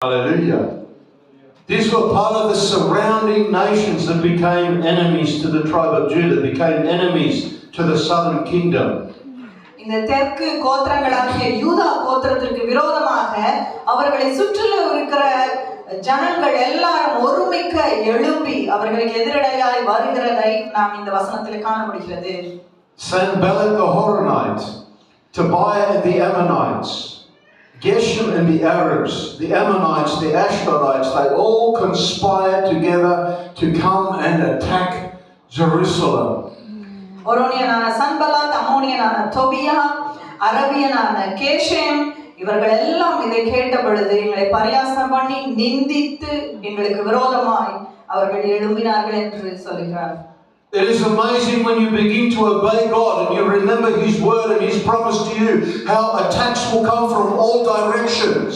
Hallelujah. These were part of the surrounding nations that became enemies to the tribe of Judah, became enemies to the southern kingdom. இந்த தெற்கு கோத்திரங்களாகிய யூதா கோத்திரத்திற்கு விரோதமாக அவர்களை சுற்றிலும் இருக்கிற ஜனங்கள் எல்லாரும் ஒருமிக்க எழும்பி அவர்களுக்கு எதிரடையாய் வருகிறதை நாம் இந்த வசனத்தில் காண முடிகிறது. Sanballat the Horonite, Tobiah and the Ammonites, Geshem and the Arabs, the Ammonites, the Ashdodites, they all conspired together to come and attack Jerusalem. ஒரோனியனான சன்பலாத், அம்மோனியனான Tobiah, அரபியனான கேஷேம் இவர்கள் எல்லாம் இதை கேட்ட பொழுது எங்களை பரியாசம் பண்ணி நிந்தித்து எங்களுக்கு விரோதமாய் அவர்கள் எழும்பினார்கள் என்று சொல்கிறார். It is amazing when you begin to obey God and you remember His word and His promise to you, how attacks will come from all directions.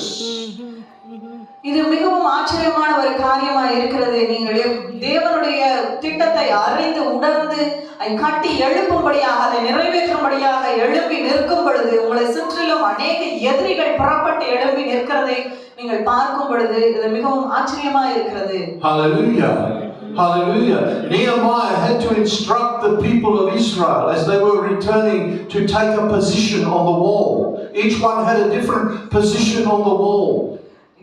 இது மிகவும் ஆச்சரியமான ஒரு காரியமாக இருக்கிறது. நீங்கள் தேவனுடைய திட்டத்தை அறிந்து உணர்ந்து அதை கட்டி எழுப்பும்படியாக அதை நிறைவேற்றும்படியாக எழுப்பி நிற்கும் பொழுது உங்களை சுற்றிலும் அநேக எதிரிகள் புறப்பட்டு எழுப்பி நிற்கிறதை நீங்கள் பார்க்கும் பொழுது இது மிகவும் ஆச்சரியமாக இருக்கிறது. Hallelujah. Hallelujah. Nehemiah had to instruct the people of Israel as they were returning to take a position on the wall. Each one had a different position on the wall.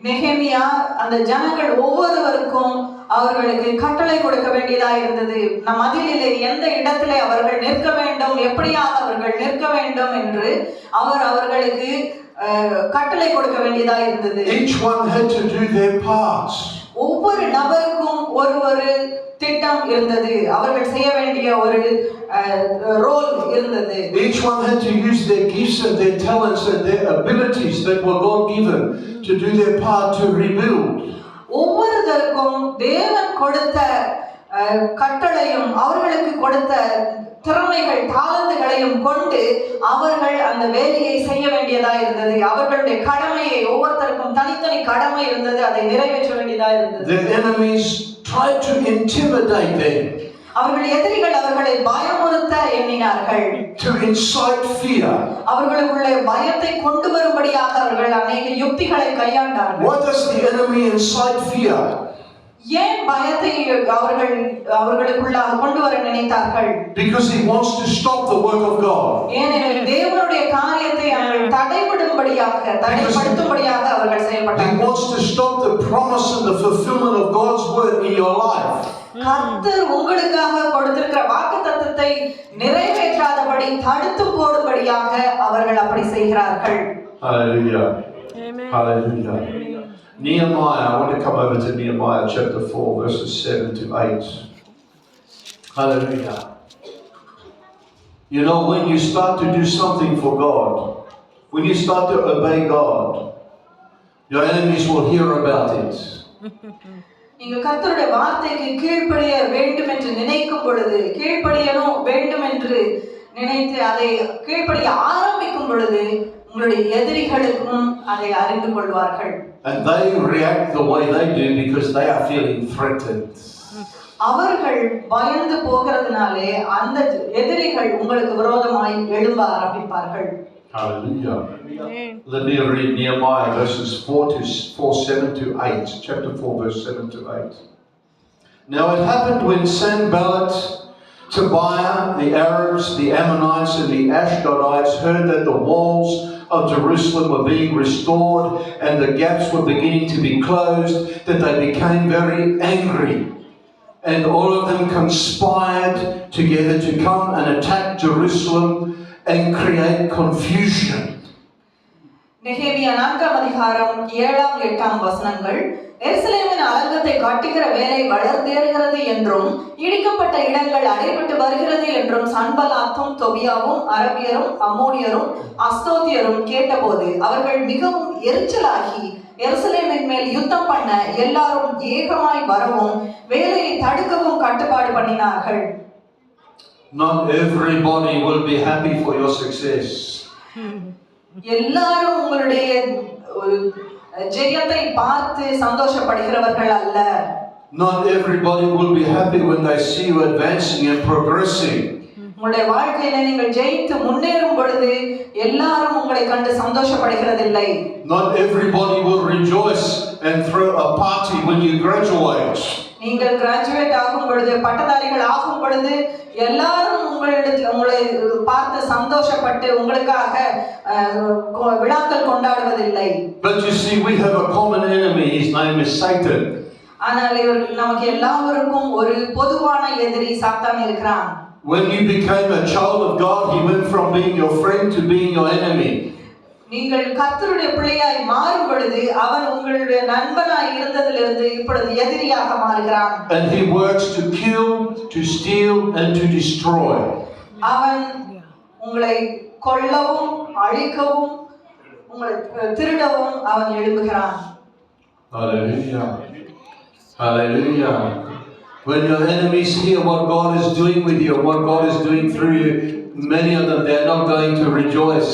நெகேமியா அந்த ஜனங்கள் ஒவ்வொருவருக்கும் அவர்களுக்கு கட்டளை கொடுக்க வேண்டியதாக இருந்தது. நம் மதிலிலே எந்த இடத்திலே அவர்கள் நிற்க வேண்டும், எப்படியாக அவர்கள் நிற்க வேண்டும் என்று அவர்களுக்கு கட்டளை கொடுக்க வேண்டியதாக இருந்தது. Each one had to do their part. ஒவ்வொரு நபருக்கும் ஒரு திட்டம் இருந்தது. அவர்கள் செய்ய வேண்டிய ஒரு ரோல் இருந்தது. Each one had to use their gifts and their talents and their abilities that were God given to do their part to rebuild. ஒவ்வொருவருக்கும் தேவன் கொடுத்த கட்டளையும் அவர்களுக்கு கொடுத்த திறமைகள் தாளந்துகளையும் கொண்டு அவர்கள் அந்த வேலையை செய்ய வேண்டியதா இருந்தது. அவர்களுடைய கடமையை ஒவ்வொருத்தருக்கும் தனித்தனி கடமை இருந்தது, அதை நிறைவேற்ற வேண்டியதா இருந்தது. The enemies tried to intimidate them. அவர்கள் எதிரிகள் அவர்களை பயமுறுத்த எண்ணினார்கள். To incite fear. அவர்களுக்குள்ளே பயத்தை கொண்டு வரும்படியாக அவர்கள் அநேக யுக்திகளை கையாண்டார்கள். Why does the enemy incite fear? ஏன் பயத்தை அவர்களுக்குள்ளாக கொண்டு வர நினைத்தார்கள்? Because he wants to stop the work of God. ஏனெனில் தேவனுடைய காரியத்தை அவர்கள் தடைப்படுத்தும்படியாக அவர்கள் செயல்பட்டார்கள். He wants to stop the promise and the fulfillment of God's word in your life. கர்த்தர் உங்களுக்காக கொடுத்திருக்கிற வாக்குத்தத்தத்தை நிறைவேற்றாதபடி தடுத்து போடும்படியாக அவர்கள் அப்படி செய்கிறார்கள். Hallelujah. Amen. Hallelujah. Nehemiah, I want to come over to Nehemiah chapter 4 verses 7 to 8. Hallelujah. You know, when you start to do something for God, when you start to obey God, your enemies will hear about it. நீங்கள் கர்த்தருடைய வார்த்தைக்கு கீழ்ப்படிய வேண்டும் என்று நினைக்கும் பொழுது, கீழ்ப்படியணும் வேண்டும் என்று நினைத்து அதை கீழ்ப்படிய ஆரம்பிக்கும் பொழுது உங்களுடைய எதிரிகளுக்கும் அதை அறிந்து கொள்வார்கள். And they react the way they do because they are feeling threatened. அவர்கள் பயந்து போகிறதுனாலே அந்த எதிரிகள் உங்களுக்கு விரோதமாய் எழும்ப ஆரம்பிப்பார்கள். Hallelujah. Let me read Nehemiah verses 7 to 8. Chapter 4 verse 7 to 8. Now it happened when Sanballat, Tobiah, the Arabs, the Ammonites and the Ashdodites heard that the walls of Jerusalem were being restored and the gaps were beginning to be closed, that they became very angry. And all of them conspired together to come and attack Jerusalem and create confusion. நெகேமியா 4ஆம் அதிகாரம் 7ஆம் 8ஆம் வசனங்கள். எருசலேமின் அலங்கத்தை கட்டுகிற வேலை வளர்ந்தேறுகிறது என்றும் இடிக்கப்பட்ட இடங்கள் அடைபட்டு வருகிறது என்றும் சன்பலாத்தும் தொபியாவும் அரபியரும் அம்மோனியரும் அஸ்தோத்தியரும் கேட்டபோது அவர்கள் மிகவும் எரிச்சலாகி எருசலேமின் மேல் யுத்தம் பண்ண எல்லாரும் ஏகமாய் வரவும் வேலையை தடுக்கவும் கட்டுப்பாடு பண்ணினார்கள். Not everybody will be happy for your success. எல்லாரும் உங்களுடைய ஜெயத்தை பார்த்து சந்தோஷப்படுகிறவர்கள் அல்ல. Not everybody will be happy when they see you advancing and progressing. உங்களுடைய வாழ்க்கையில நீங்கள் ஜெயித்து முன்னேறும் பொழுது எல்லாரும் உங்களை கண்டு சந்தோஷப்படுகிறதில்லை. Not everybody will rejoice and throw a party when you graduate. நீங்கள் கிராஜுவேட் ஆகும் பொழுது, பட்டதாரிகள் ஆகும் பொழுது எல்லாரும் உங்களை பார்த்து சந்தோஷப்பட்டு உங்களுக்காக விழாக்கள் கொண்டாடுவதில்லை. But you see, we have a common enemy. His name is Satan. ஆனால் நமக்கு எல்லாருக்கும் ஒரு பொதுவான எதிரி சாத்தான் இருக்கிறான். When you became a child of God, he went from being your friend to being your enemy. நீங்கள் கர்த்தருடைய பிள்ளையாய் மாறும் பொழுது அவன் உங்களுடைய நண்பனாய் இருந்ததிலிருந்து இப்பொழுது எதிரியாக மாறுகிறான். And he works to kill, to steal and to destroy. அவன் உங்களை கொல்லவும் அழிக்கவும் உங்களை திருடவும் அவன் எழும்புகிறான். Hallelujah. Hallelujah. When your enemies hear what God is doing with you, what God is doing through you, many of them, they are not going to rejoice.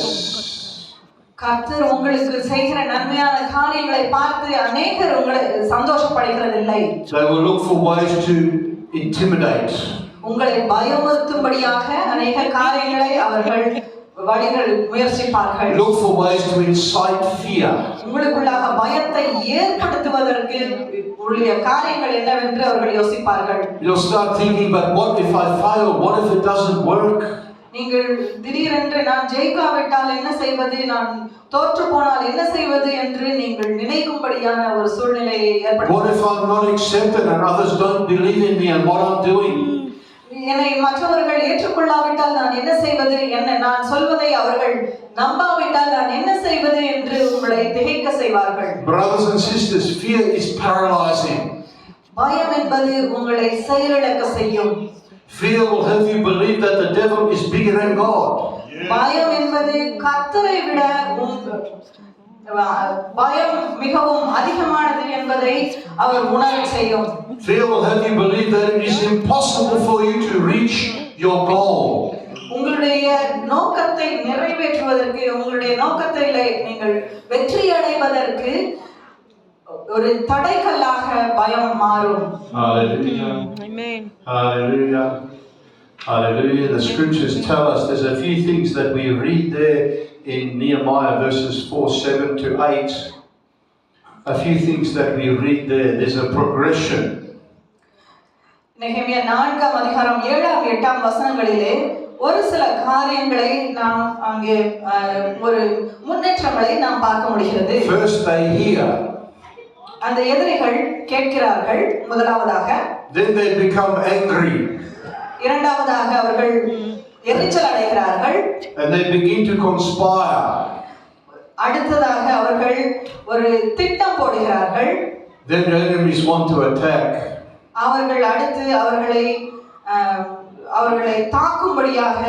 கர்த்தர் உங்களுக்கு செய்கிற நன்மையான காரியங்களை பார்த்து அநேகர் உங்களை சந்தோஷப்படுகிறதில்லை. They will look for ways to intimidate. உங்களை பயமுறுத்தும்படியாக அநேக காரியங்களை அவர்கள் வழிகள் முயற்சிப்பார்கள். Look for ways to incite fear. உங்களுக்குள்ளாக பயத்தை ஏற்படுத்துவதற்கு உள்ள காரியங்கள் என்னவென்று அவர்கள் யோசிப்பார்கள். You'll start thinking, but what if I fail? What if it doesn't work? நீங்கள் திடீரென்று நான் ஜெயிக்காவிட்டால் என்ன செய்வது, நான் தோற்று போனால் என்ன செய்வது என்று நீங்கள் நினைக்கும்படியான ஒரு சூழ்நிலையை ஏற்படுத்தும். What if I'm not accepted and others don't believe in me and what I'm doing? என்னை மற்றவர்கள் ஏற்றுக்கொள்ளாவிட்டால் நான் என்ன செய்வது, நான் சொல்வதை அவர்கள் நம்பாவிட்டால் நான் என்ன செய்வது என்று உங்களை திகைக்க செய்வார்கள். Brothers and sisters, fear is paralyzing. பயம் என்பது உங்களை செயலிழக்க செய்யும். Fear will have you believe that the devil is bigger than God. பயம் என்பது கர்த்தரை விட பயம் மிகவும் அதிகமானது என்பதை அவர் உணரச் செய்யும். Fear will have you believe that it is impossible for you to reach your goal. உங்களுடைய நோக்கத்தை நிறைவேற்றுவதற்கு, உங்களுடைய நோக்கத்திலே நீங்கள் வெற்றி அடைவதற்கு ஒரு தடைக்கல்லாக பயம் மாறும். Hallelujah. Amen. Hallelujah. Hallelujah. The scriptures tell us there's a few things that we read there in Nehemiah verses 4:7 to 8. A few things that we read there. There's a progression. நெகேமியா 4ஆம் அதிகாரம் 7ஆம் 8ஆம் வசனங்களிலே ஒரு சில காரியங்களை நாம் அங்கே ஒரு முன்னேற்றங்களை நாம் பார்க்க முடிகிறது. First they hear. அந்த எதிரிகள் கேட்கிறார்கள் முதலாவதாக. Then they become angry. இரண்டாவதாக அவர்கள் எரிச்சல் அடைகிறார்கள். And they begin to conspire. அடுத்ததாக அவர்கள் ஒரு திட்டம் போடுகிறார்கள். Then the enemies want to attack. அவர்கள் அடுத்து அவர்களை தாக்கும்படியாக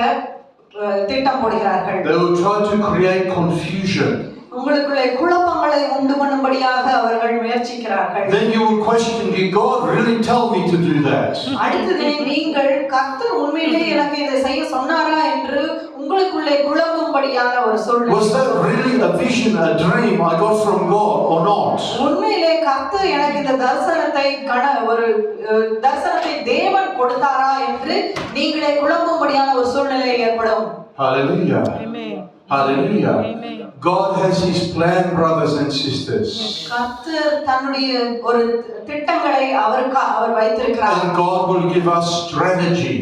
திட்டம் போடுகிறார்கள். They will try to create confusion. உங்களுக்குள்ளே குழப்பங்களை உண்டு பண்ணும்படியாக அவர்கள் முயற்சிக்கிறார்கள். Then you will question, did God really tell me to do that? அடுத்து நீங்கள் கர்த்தர் உண்மையிலே எனக்கு இதை செய்ய சொன்னாரா என்று உங்களுக்குள்ளே குழம்பும்படியான ஒரு சூழ்நிலை. Was that really a vision, a dream I got from God or not? உண்மையிலே கர்த்தர் எனக்கு இந்த தரிசனத்தை தேவன் கொடுத்தாரா என்று நீங்களே குழம்பும்படியான ஒரு சூழ்நிலை ஏற்படும். Hallelujah. Amen. Hallelujah. Amen. God has his plan, brothers and sisters. கர்த்தர் தன்னுடைய ஒரு திட்டங்களை அவர் வைத்திருக்கிறார். And God will give us strategy.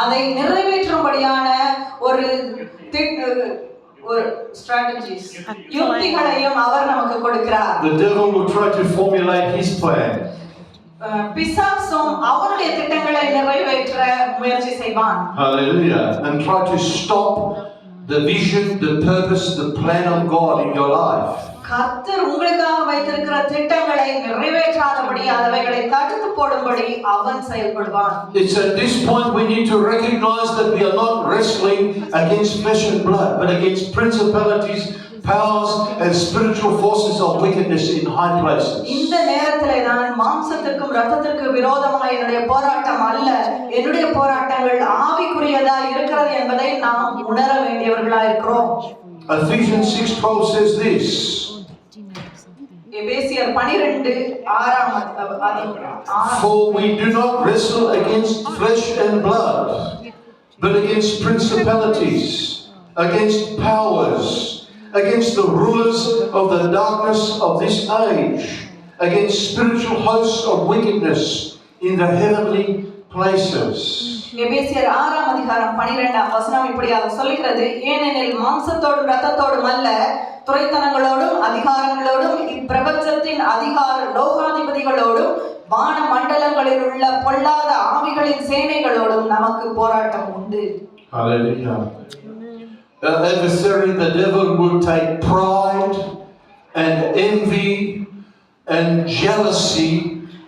அதை நிறைவேற்றும்படியான ஒரு strategies, யுக்திகளையும் அவர் நமக்கு கொடுக்கிறார். The devil will try to formulate his plan. பிசாசும் அவருடைய திட்டங்களை நிறைவேற்ற முயற்சி செய்வான். Hallelujah. And try to stop the vision, the purpose, the plan of God in your life. கர்த்தர் உங்களுக்காக வைத்திருக்கிற திட்டங்களை நிறைவேற்றாதபடி அவைகளை தடுத்து போடும்படி அவன் செயல்படுவான். It's at this point we need to recognize that we are not wrestling against flesh and blood, but against principalities, powers and spiritual forces of wickedness in high places. இந்த நேரத்திலே நான் மாம்சத்திற்கும் இரத்தத்திற்கும் விரோதமாய் என்னுடைய போராட்டம் அல்ல, என்னுடைய போராட்டங்கள் ஆவிக்குரியதா இருக்கிறது என்பதை நாம் உணர வேண்டியவர்களாய் இருக்கிறோம். Ephesians 6:12 says this. எபேசியர் 12:6 For we do not wrestle against flesh and blood, but against principalities, against powers, against the rulers of the darkness of this age, against spiritual hosts of wickedness in the heavenly places. எபேசியர் 6ஆம் அதிகாரம் 12ஆம் வசனம் இப்படியாக சொல்கிறது, ஏனெனில் மாம்சத்தோடும் இரத்தத்தோடும் அல்ல, துரைத்தனங்களோடும் அதிகாரங்களோடும் இப்பிரபஞ்சத்தின் அதிகார லோகாதிபதிகளோடும் வான மண்டலங்களில் உள்ள பொல்லாத ஆவிகளின் சேனைகளோடும் நமக்கு போராட்டம் உண்டு. Hallelujah. The adversary, the devil, will take pride and envy and jealousy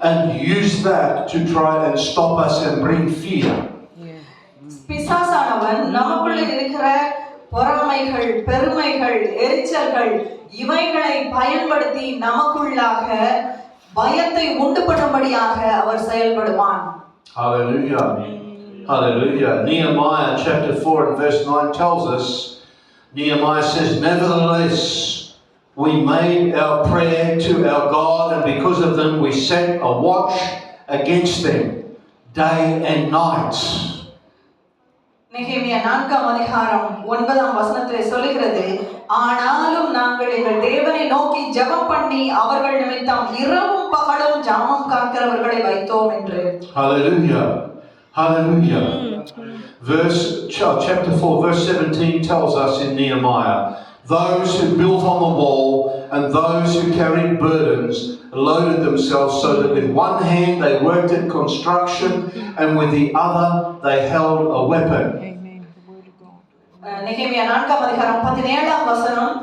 and use that to try and stop us and bring fear. பிசாசானவன் நமக்குள்ள இருக்கிற பொறாமைகள், பெருமைகள், எரிச்சல்கள் இவைகளை பயன்படுத்தி நமக்குள்ளாக பயத்தை உண்டு பண்ணும்படியாக அவர் செயல்படுவான். Hallelujah. Hallelujah. Nehemiah chapter 4 and verse 9 tells us, Nehemiah says, nevertheless, we made our prayer to our God, and because of them we set a watch against them day and night. நெகேமியா 4ஆம் அதிகாரம் 9ஆம் வசனத்திலே சொல்கிறது, ஆனாலும் நாங்கள் எங்கள் தேவனை நோக்கி ஜெபம் பண்ணி அவர்கள் நிமித்தம் இரவும் பகலும் ஜாமம் காக்கிறவர்களை வைத்தோம் என்று. Hallelujah. Hallelujah. Chapter 4 verse 17 tells us in Nehemiah, those who built on the wall and those who carried burdens loaded themselves so that with one hand they worked at construction and with the other they held a weapon. நெகேமியா 4ஆம் அதிகாரம் 17ஆம் வசனம்,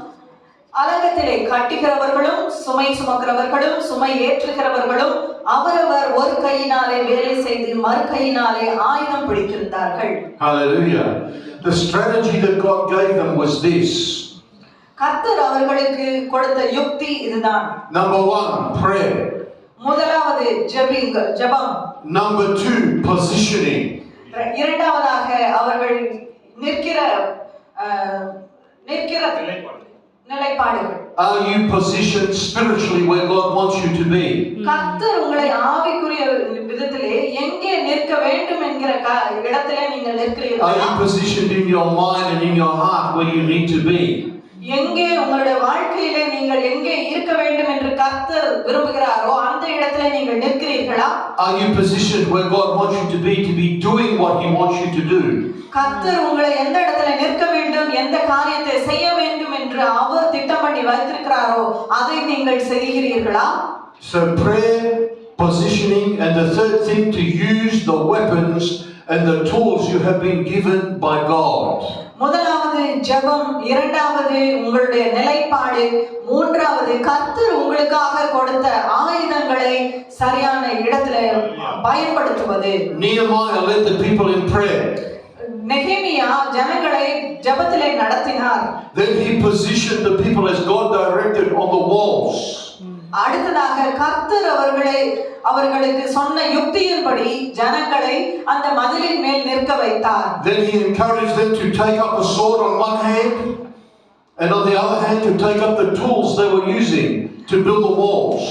அலங்கத்திலே கட்டுகிறவர்களும் சுமை சுமக்கிறவர்களும் சுமை ஏற்றுகிறவர்களும் அவரவர் ஒரு கையினாலே வேலை செய்து மறு கையினாலே ஆயுதம் பிடித்திருந்தார்கள். Hallelujah. The strategy that God gave them was this. கர்த்தர் அவர்களுக்கு கொடுத்த யுக்தி இதுதான். Number 1, prayer. முதலாவது ஜெபம். Number 2, positioning. இரண்டாவதாக அவர்கள் நிற்கிற நிலைப்பாடுகள். Are you positioned spiritually where God wants you to be? கர்த்தர் உங்களை ஆவிக்குரிய விதத்திலே எங்கே நிற்க வேண்டும் என்கிற இடத்திலே நீங்கள் நிற்கிறீர்களா? Are you positioned in your mind and in your heart where you need to be? எங்கே உங்களுடைய வாழ்க்கையிலே நீங்கள் எங்கே இருக்க வேண்டும் என்று கர்த்தர் விரும்புகிறாரோ அந்த இடத்திலே நீங்கள் நிற்கிறீர்களா? Are you positioned where God wants you to be doing what He wants you to do? கர்த்தர் உங்களை எந்த இடத்திலே நிற்க வேண்டும், எந்த காரியத்தை செய்ய வேண்டும் என்று அவர் திட்டம் பண்ணி வைத்திருக்கிறாரோ அதை நீங்கள் செய்கிறீர்களா? So prayer, positioning, and the third thing, to use the weapons and the tools you have been given by God. முதலாவது ஜெபம், இரண்டாவது உங்களுடைய நிலைப்பாடு, மூன்றாவது கர்த்தர் உங்களுக்காக கொடுத்த ஆயுதங்களை சரியான இடத்திலே பயன்படுத்துவது. Nehemiah led the people in prayer. நெகேமியா ஜனங்களை ஜெபத்திலே நடத்தினார். Then he positioned the people as God directed on the walls. அடுத்ததாக கர்த்தர் அவர்களுக்கு சொன்ன யுக்தியின்படி ஜனங்களை அந்த மதிலின் மேல் நிற்க வைத்தார். Then he encouraged them to take up a sword on one hand and on the other hand to take up the tools they were using to build the walls.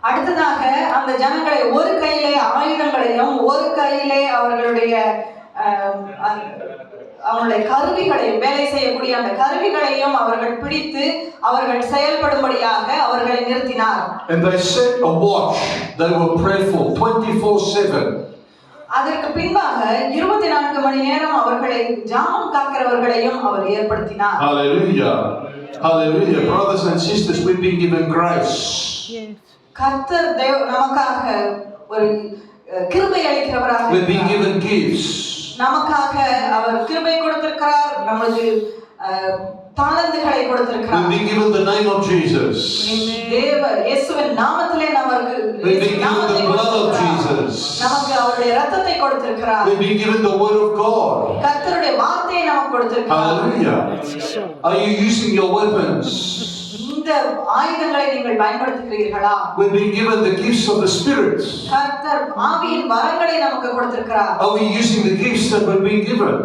அடுத்ததாக அந்த ஜனங்களை ஒரு கையிலே ஆயுதங்களையும் ஒரு கையிலே அவர்களுடைய கருவிகளையும் வேலை செய்யக்கூடிய அந்த கருவிகளையும் அவர்கள் பிடித்து அவர்கள் செயல்படும்படியாக அவர்களை நிறுத்தினார். And they set a watch. They were prayerful 24/7. அதற்கு பின்பாக 24 மணி நேரம் அவர்களை ஜாமம் காக்கிறவர்களையும் அவர் ஏற்படுத்தினார். Hallelujah. Hallelujah. Brothers and sisters, we've been given grace. கர்த்தர் நமக்காக ஒரு கிருபை அளிக்கிறவராக. We've been given gifts. நமக்காக அவர் கிருபை கொடுத்திருக்கிறார், நமக்கு தாளந்துகளை கொடுத்திருக்கிறார். We've been given the name of Jesus. இயேசுவின் நாமத்திலே நமக்கு We've been given the blood of Jesus. நமக்கு அவருடைய இரத்தத்தை கொடுத்திருக்கிறார். We've been given the word of God. கர்த்தருடைய வார்த்தையை நமக்கு கொடுத்திருக்கிறார். Hallelujah. Are you using your weapons? இந்த ஆயுதங்களை நீங்கள் பயன்படுத்துகிறீர்களா? We've been given the gifts of the Spirit. கர்த்தர் ஆவியின் வரங்களை நமக்கு கொடுத்திருக்கிறார். Are we using the gifts that we've been given?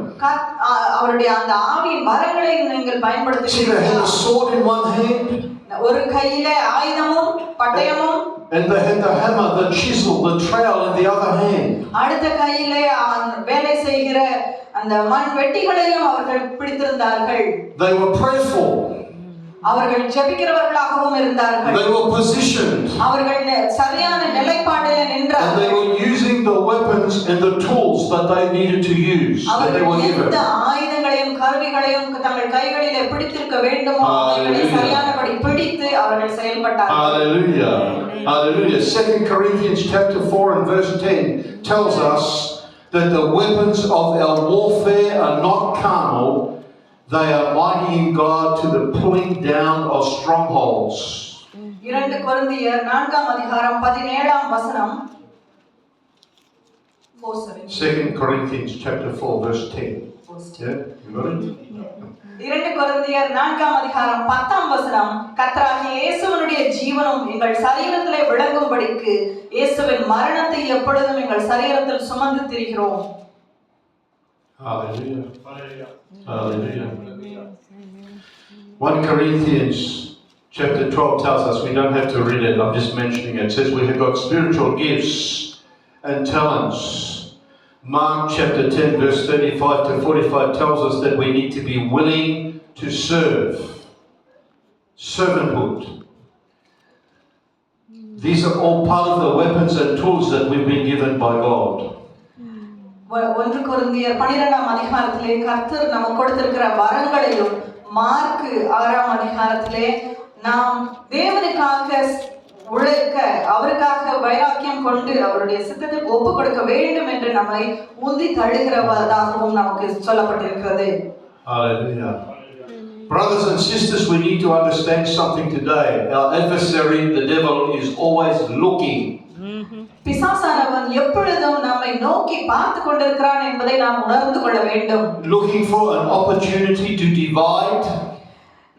அவருடைய அந்த ஆவியின் வரங்களை நீங்கள் பயன்படுத்துகிறீர்களா? They had a sword in one hand. ஒரு கையிலே ஆயுதமும் பட்டயமும், and they had the hammer, the chisel, the trowel in the other hand. அடுத்த கையிலே வேலை செய்கிற அந்த மண் வெட்டிகளையும் அவர்கள் பிடித்திருந்தார்கள். They were prayerful. அவர்கள் ஜெபிக்கிறவர்களாகவும் இருந்தார்கள். They were positioned. அவர்கள் சரியான நிலைப்பாட்டில் And நின்றார்கள். they were using the weapons and the tools that they needed to use, that they were given. எந்த ஆயுதங்களையும் கருவிகளையும் தங்கள் கைகளிலே பிடித்திருக்க வேண்டுமோ அவைகளை சரியானபடி பிடித்து அவர்கள் செயல்பட்டார்கள். Hallelujah. Hallelujah. 2 Corinthians chapter 4 and verse 10 tells us that the weapons of our warfare are not carnal, they are mighty in God to the pulling down of strongholds. 2 கொரிந்தியர் 4ஆம் அதிகாரம் 17ஆம் வசனம். 2 Corinthians chapter 4 verse 10. Yeah, you got it? 2 கொரிந்தியர் 4ஆம் அதிகாரம் 10ஆம் வசனம். கர்த்தராகிய இயேசுவினுடைய ஜீவனும் எங்கள் சரீரத்திலே விளங்கும்படிக்கு இயேசுவின் மரணத்தை எப்பொழுதும் எங்கள் சரீரத்தில் சுமந்து திரிகிறோம். Hallelujah. Hallelujah. 1 Corinthians chapter 12 tells us, we don't have to read it, I'm just mentioning it. It says we have got spiritual gifts and talents. Mark chapter 10 verse 35 to 45 tells us that we need to be willing to serve. Servanthood. These are all part of the weapons and tools that we've been given by God. 1 கொரிந்தியர் 12ஆம் அதிகாரத்திலே கர்த்தர் நமக்கு கொடுத்திருக்கிற வரங்களையும் mark 6ஆம் அதிகாரத்திலே நாம் தேவனுக்காக உழைக்க அவருக்காக வைராக்கியம் கொண்டு அவருடைய சித்தத்துக்கு ஒப்பு கொடுக்க வேண்டும் என்று நம்மை உந்தி தள்ளுகிறதாகவும் நமக்கு சொல்லப்பட்டிருக்கிறது. Hallelujah. Brothers and sisters, we need to understand something today. Our adversary, the devil, is always looking. பிசாசானவன் எப்பொழுதும் நம்மை நோக்கி பார்த்து கொண்டிருக்கிறான் என்பதை நாம் உணர்ந்து கொள்ள வேண்டும். Looking for an opportunity to divide.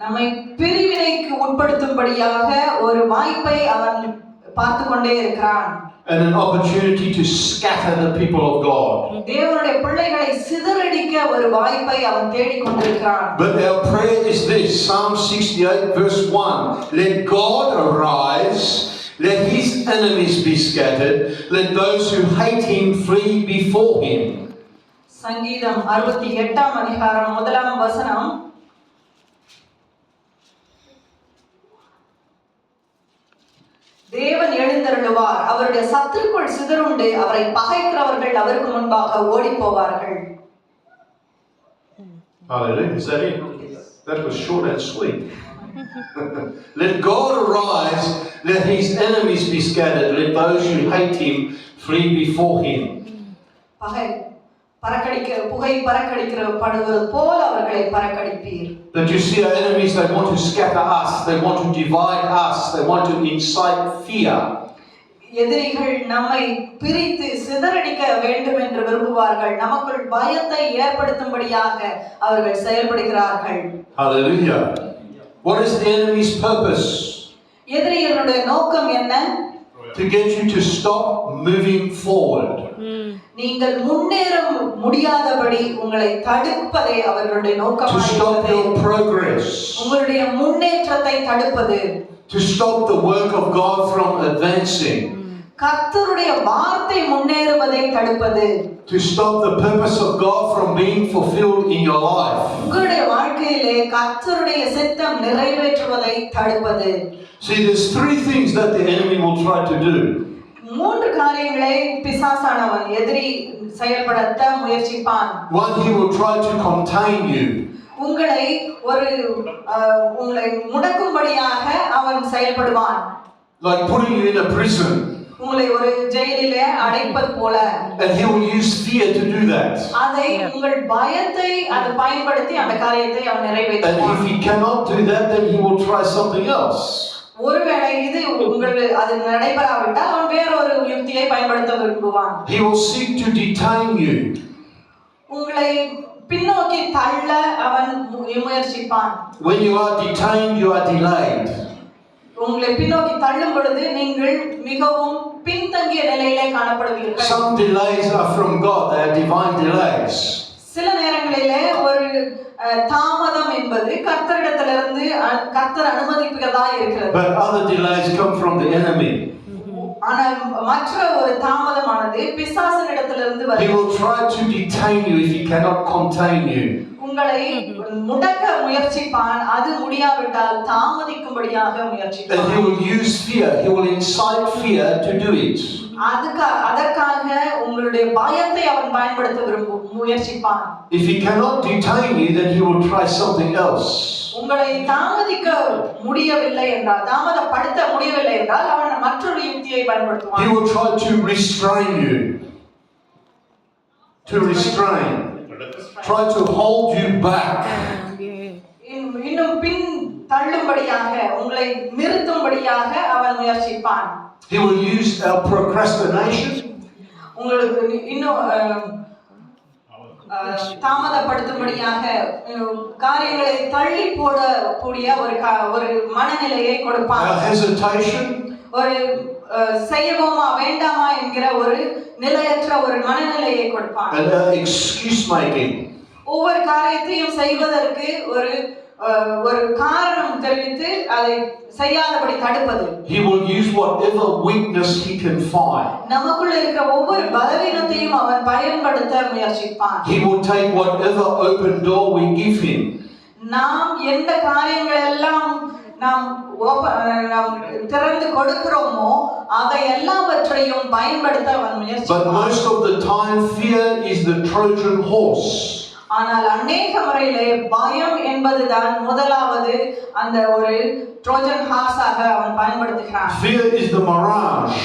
நம்மை பிரிவினைக்கு உட்படுத்தும்படியாக ஒரு வாய்ப்பை அவன் பார்த்து கொண்டே இருக்கிறான். And an opportunity to scatter the people of God. தேவனுடைய பிள்ளைகளை சிதறடிக்க ஒரு வாய்ப்பை அவன் தேடிக் கொண்டிருக்கிறான். But our prayer is this, Psalm 68 verse 1. Let God arise, let his enemies be scattered, let those who hate him flee before him. சங்கீதம் 68ஆம் அதிகாரம் 1ஆம் வசனம். தேவன் எழுந்தருளுவார், அவருடைய சத்துருக்கள் சிதறுண்டு அவரை பகைக்கிறவர்கள் அவருக்கு முன்பாக ஓடி போவார்கள். Hallelujah. Is that it? That was short and sweet. Let God arise, let his enemies be scattered, let those who hate him flee before him. புகை பறக்கடிக்கப்படுவது போல அவர்களை பறக்கடிப்பீர். That you see our enemies, they want to scatter us, they want to divide us, they want to incite fear. எதிரிகள் நம்மை பிரித்து சிதறடிக்க வேண்டும் என்று விரும்புவார்கள். நமக்குள் பயத்தை ஏற்படுத்தும்படியாக அவர்கள் செயல்படுகிறார்கள். Hallelujah. What is the enemy's purpose? எதிரிகளுடைய நோக்கம் என்ன? To get you to stop moving forward. நீங்கள் முன்னேற முடியாதபடி உங்களை தடுப்பதே அவர்களுடைய நோக்கமாக இருக்கிறது. To stop your progress. உங்களுடைய முன்னேற்றத்தை தடுப்பது. To stop the work of God from advancing. கர்த்தருடைய வார்த்தை முன்னேறுவதை தடுப்பது. To stop the purpose of God from being fulfilled in your life. உங்களுடைய வாழ்க்கையிலே கர்த்தருடைய சித்தம் நிறைவேற்றுவதை தடுப்பது. See, there's three things that the enemy will try to do. மூன்று காரியங்களை பிசாசானவன் எதிரி செயல்படுத்த முயற்சிப்பான். One, he will try to contain you. உங்களை முடக்கும்படியாக அவன் செயல்படுவான். Like putting you in a prison. உங்களை ஒரு ஜெயிலிலே அடைப்பது போல. And he will use fear to do that. அதை உங்கள் பயத்தை அது பயன்படுத்தி அந்த காரியத்தை அவன் நிறைவேற்றுவான். And if he cannot do that, then he will try something else. ஒருவேளை இது அது நடைபெறாவிட்டால் அவன் வேற ஒரு யுக்தியை பயன்படுத்த விரும்புவான். He will seek to detain you. உங்களை பின்னோக்கி தள்ள அவன் முயற்சிப்பான். When you are detained, you are delayed. உங்களை பின்னோக்கி தள்ளும் பொழுது நீங்கள் மிகவும் பின்தங்கிய நிலையிலே காணப்படுவீர்கள். Some delays are from God, they are divine delays. சில நேரங்களிலே ஒரு தாமதம் என்பது கர்த்தரிடத்திலிருந்து கர்த்தர் அனுமதிப்பதா இருக்கிறது. But other delays come from the enemy. ஆனால் மற்ற ஒரு தாமதமானது பிசாசினிடத்திலிருந்து வருகிறது. He will try to detain you if he cannot contain you. உங்களை முடக்க முயற்சிப்பான். அது முடியாவிட்டால் தாமதிக்கும்படியாக And முயற்சிப்பான். he will use fear. He will incite fear to do it. அதற்காக உங்களுடைய பயத்தை அவன் பயன்படுத்த முயற்சிப்பான். If he cannot detain you, then he will try something else. உங்களை தாமதிக்க முடியவில்லை என்றால், தாமதப்படுத்த முடியவில்லை என்றால் அவன் மற்றொரு யுக்தியை பயன்படுத்துவான். He will try to restrain you. To restrain. Try to hold you back. இன்னும் பின் தள்ளும்படியாக, உங்களை நிறுத்தும்படியாக அவன் முயற்சிப்பான். He will use our procrastination. உங்களுக்கு இன்னும் தாமதப்படுத்தும்படியாக காரியங்களை தள்ளி போடக்கூடிய ஒரு மனநிலையை கொடுப்பான். Our hesitation. ஒரு செய்யவோமா வேண்டாமா என்கிற ஒரு நிலையற்ற ஒரு மனநிலையை கொடுப்பான். And excuse making. ஒவ்வொரு காரியத்தையும் செய்வதற்கு ஒரு காரணம் தெரிவித்து அதை செய்யாதபடி தடுப்பது. He will use whatever weakness he can find. நமக்குள்ள இருக்கிற ஒவ்வொரு பலவீனத்தையும் அவன் பயன்படுத்த முயற்சிப்பான். He will take whatever open door we give him. நாம் எந்த காரியங்கள் எல்லாம் நாம் திறந்து கொடுக்கிறோமோ அதை எல்லாவற்றையும் பயன்படுத்த அவன் முயற்சிப்பான். But most of the time fear is the Trojan horse. ஆனால் அநேக முறையிலே பயம் என்பதுதான் முதலாவது அந்த ஒரு ட்ரோஜன் ஹார்ஸாக அவன் பயன்படுத்துகிறான். Fear is the mirage.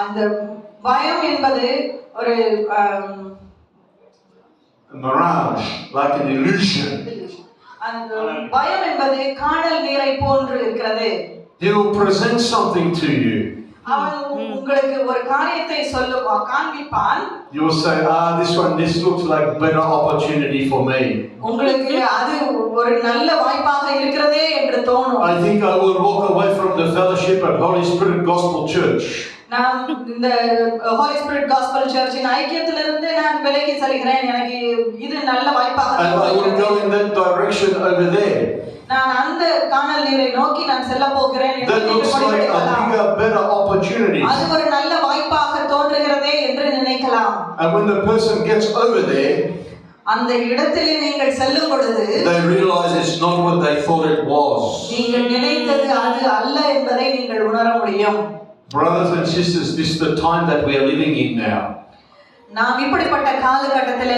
அந்த பயம் என்பது ஒரு mirage, like an illusion. அந்த பயம் என்பது காணல் நீரை போன்று இருக்கிறது. He will present something to you. அவன் உங்களுக்கு ஒரு காரியத்தை சொல்லுவான், காண்பிப்பான். You will say, this looks like better opportunity for me. உங்களுக்கு அது ஒரு நல்ல வாய்ப்பாக இருக்கிறதே என்று தோணும். I think I will walk away from the fellowship at Holy Spirit Gospel Church. நான் இந்த Holy Spirit Gospel Church இன் ஐக்கியத்திலிருந்து நான் விலகி செல்கிறேன். எனக்கு இது நல்ல வாய்ப்பாக And I will go in that direction over there. நான் அந்த காணல் நீரை நோக்கி நான் செல்ல போகிறேன் என்று That looks like a bigger, better opportunity. அது ஒரு நல்ல வாய்ப்பாக தோன்றுகிறதே என்று நினைக்கலாம். And when the person gets over there, அந்த இடத்திலே நீங்கள் செல்லும் பொழுது they realize it's not what they thought it was. நீங்கள் நினைத்தது அது அல்ல என்பதை நீங்கள் உணர முடியும். Brothers and sisters, this is the time that we are living in now. நாம் இப்படிப்பட்ட காலகட்டத்திலே